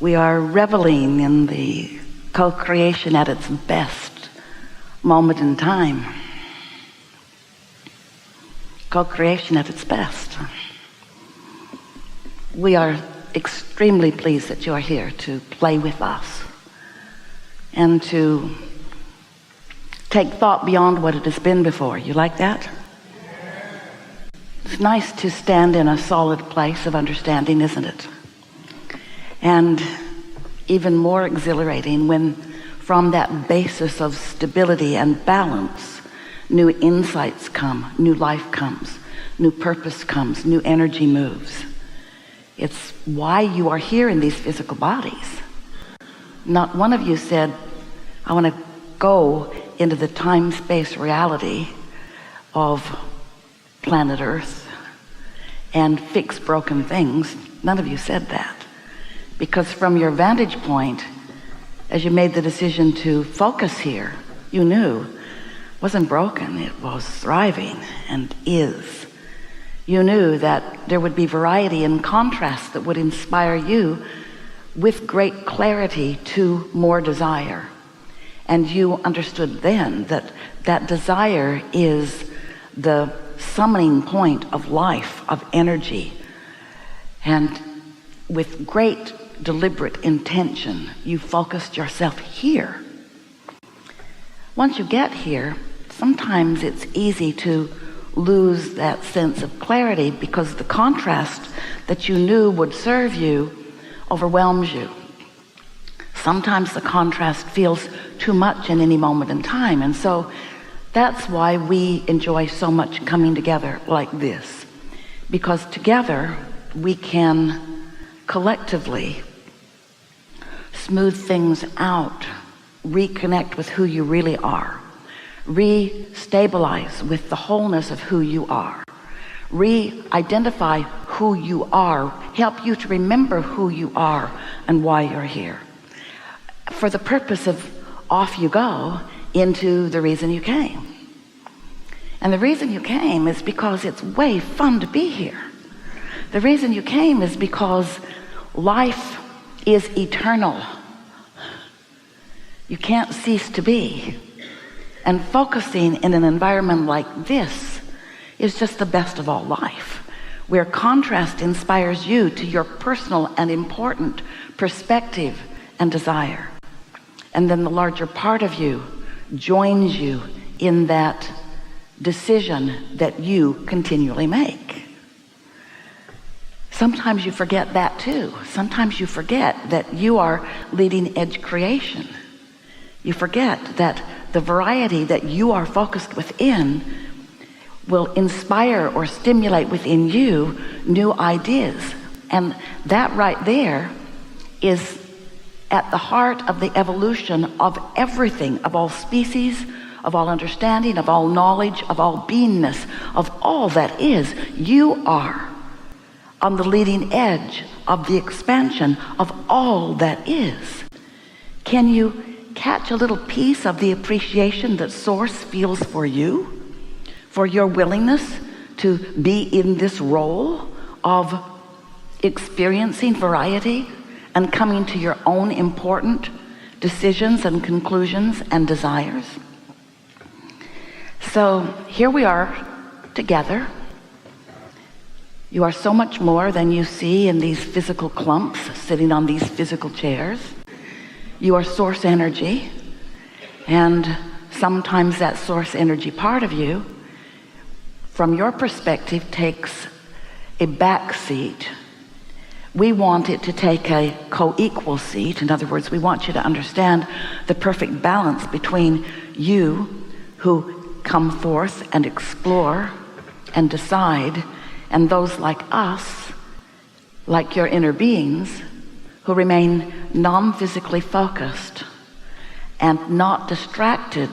We are reveling in the co-creation at its best moment in time. Co-creation at its best. We are extremely pleased that you are here to play with us and to take thought beyond what it has been before. You like that? It's nice to stand in a solid place of understanding, isn't it? And even more exhilarating when from that basis of stability and balance, new insights come, new life comes, new purpose comes, new energy moves. It's why you are here in these physical bodies. Not one of you said, I want to go into the time-space reality of planet Earth and fix broken things. None of you said that. Because from your vantage point, as you made the decision to focus here, you knew it wasn't broken, it was thriving and is. You knew that there would be variety and contrast that would inspire you with great clarity to more desire. And you understood then that that desire is the summoning point of life, of energy. And with great deliberate intention, you focused yourself here. Once you get here, sometimes it's easy to lose that sense of clarity because the contrast that you knew would serve you overwhelms you. Sometimes the contrast feels too much in any moment in time, and so that's why we enjoy so much coming together like this, because together we can collectively smooth things out, reconnect with who you really are, re-stabilize with the wholeness of who you are, re-identify who you are, help you to remember who you are and why you're here, for the purpose of off you go into the reason you came. And the reason you came is because it's way fun to be here. The reason you came is because life is eternal. You can't cease to be. And focusing in an environment like this is just the best of all life, where contrast inspires you to your personal and important perspective and desire. And then the larger part of you joins you in that decision that you continually make. Sometimes you forget that too. Sometimes you forget that you are leading edge creation. You forget that the variety that you are focused within will inspire or stimulate within you new ideas. And that right there is at the heart of the evolution of everything, of all species, of all understanding, of all knowledge, of all beingness, of all that is. You are on the leading edge of the expansion of all that is. Can you catch a little piece of the appreciation that Source feels for you, for your willingness to be in this role of experiencing variety and coming to your own important decisions and conclusions and desires? So here we are together. You are so much more than you see in these physical clumps sitting on these physical chairs. You are source energy, and sometimes that source energy part of you, from your perspective, takes a back seat. We want it to take a co-equal seat. In other words, we want you to understand the perfect balance between you, who come forth and explore and decide, and those like us, like your inner beings, who remain non-physically focused and not distracted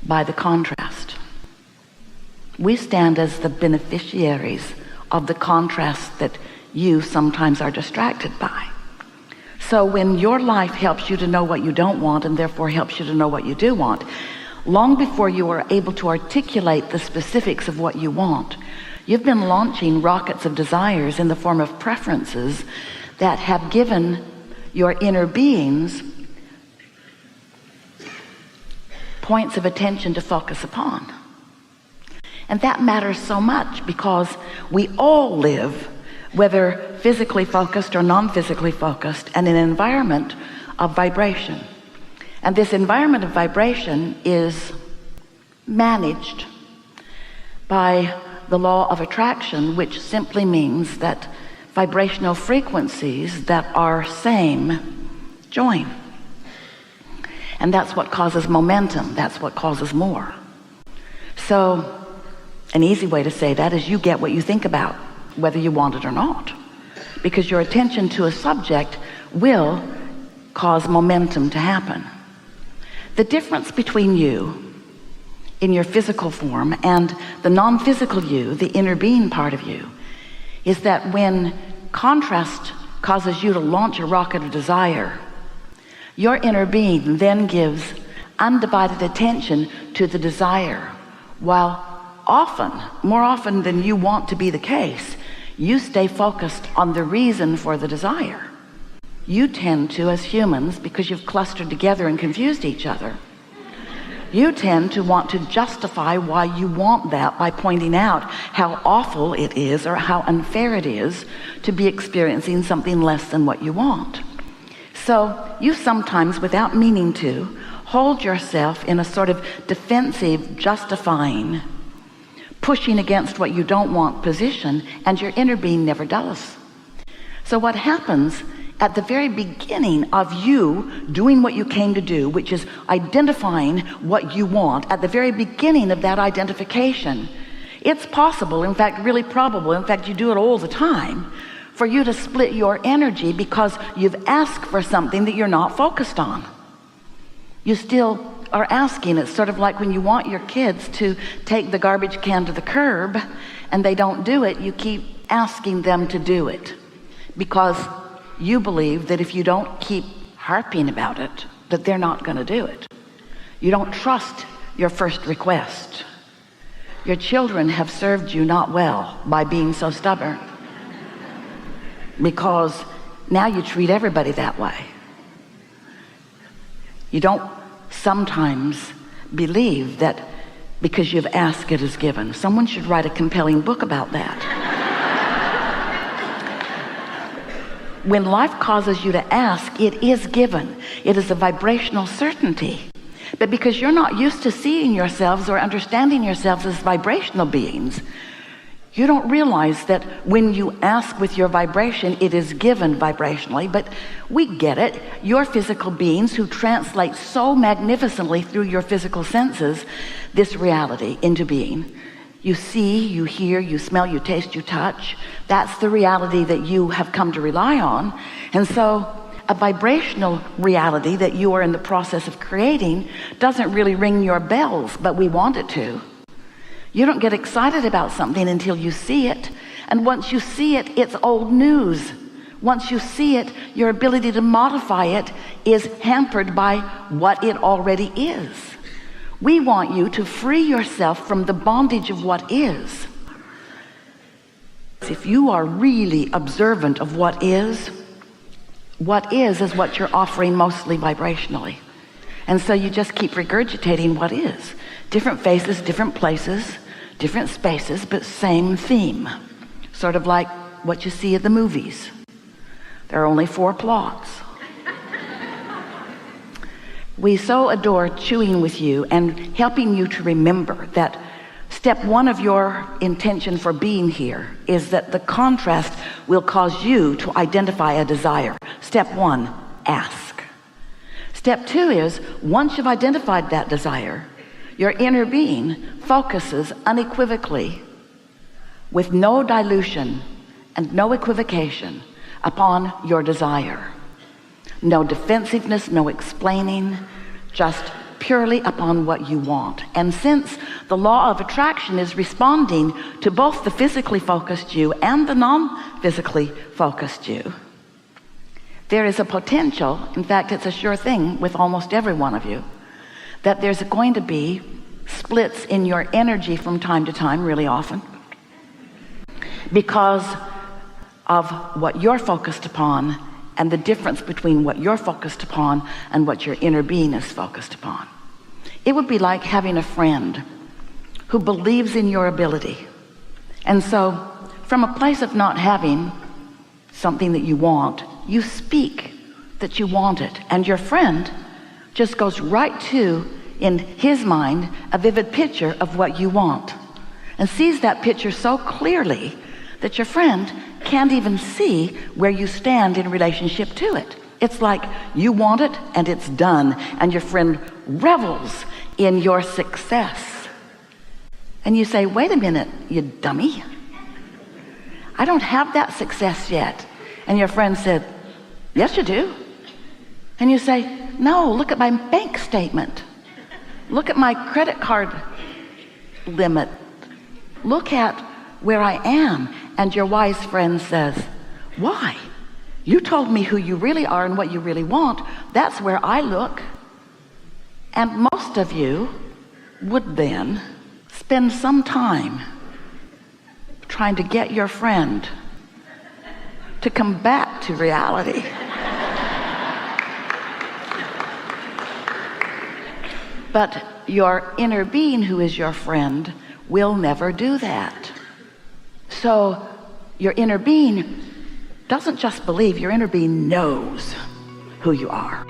by the contrast. We stand as the beneficiaries of the contrast that you sometimes are distracted by. So when your life helps you to know what you don't want, and therefore helps you to know what you do want, long before you are able to articulate the specifics of what you want, you've been launching rockets of desires in the form of preferences that have given your inner being's points of attention to focus upon. And that matters so much because we all live, whether physically focused or non-physically focused, in an environment of vibration. And this environment of vibration is managed by the law of attraction, which simply means that vibrational frequencies that are same join. And that's what causes momentum. That's what causes more. So an easy way to say that is you get what you think about, whether you want it or not, because your attention to a subject will cause momentum to happen. The difference between you in your physical form and the non-physical you, the inner being part of you, is that when contrast causes you to launch a rocket of desire, your inner being then gives undivided attention to the desire, while often, more often than you want to be the case, you stay focused on the reason for the desire. You tend to, as humans, because you've clustered together and confused each other, you tend to want to justify why you want that by pointing out how awful it is or how unfair it is to be experiencing something less than what you want. So you sometimes, without meaning to, hold yourself in a sort of defensive, justifying, pushing against what you don't want position, and your inner being never does. So what happens at the very beginning of you doing what you came to do, which is identifying what you want, at the very beginning of that identification, it's possible, in fact really probable, in fact you do it all the time, for you to split your energy because you've asked for something that you're not focused on. You still are asking. It's sort of like when you want your kids to take the garbage can to the curb and they don't do it, you keep asking them to do it because you believe that if you don't keep harping about it, that they're not going to do it. You don't trust your first request. Your children have served you not well by being so stubborn, because now you treat everybody that way. You don't sometimes believe that because you've asked it is given. Someone should write a compelling book about that. When life causes you to ask, it is given. It is a vibrational certainty. But because you're not used to seeing yourselves or understanding yourselves as vibrational beings, you don't realize that when you ask with your vibration, it is given vibrationally. But we get it. You're physical beings who translate so magnificently through your physical senses this reality into being. You see, you hear, you smell, you taste, you touch. That's the reality that you have come to rely on. And so a vibrational reality that you are in the process of creating doesn't really ring your bells, but we want it to. You don't get excited about something until you see it. And once you see it, it's old news. Once you see it, your ability to modify it is hampered by what it already is. We want you to free yourself from the bondage of what is. If you are really observant of what is what you're offering mostly vibrationally. And so you just keep regurgitating what is. Different faces, different places, different spaces, but same theme. Sort of like what you see at the movies. There are only 4 plots. We so adore chewing with you and helping you to remember that step 1 of your intention for being here is that the contrast will cause you to identify a desire. Step 1, ask. Step 2 is, once you've identified that desire, your inner being focuses unequivocally, with no dilution and no equivocation, upon your desire. No defensiveness, no explaining, just purely upon what you want. And since the law of attraction is responding to both the physically focused you and the non-physically focused you, there is a potential, in fact it's a sure thing with almost every one of you, that there's going to be splits in your energy from time to time, really often, because of what you're focused upon and the difference between what you're focused upon and what your inner being is focused upon. It would be like having a friend who believes in your ability. And so from a place of not having something that you want, you speak that you want it, and your friend just goes right to, in his mind, a vivid picture of what you want, and sees that picture so clearly that your friend can't even see where you stand in relationship to it. It's like you want it and it's done, and your friend revels in your success. And you say, wait a minute, you dummy, I don't have that success yet. And your friend said, yes you do. And you say, no, look at my bank statement, look at my credit card limit, look at where I am. And your wise friend says, why? You told me who you really are and what you really want. That's where I look. And most of you would then spend some time trying to get your friend to come back to reality. But your inner being, who is your friend, will never do that. So your inner being doesn't just believe, your inner being knows who you are.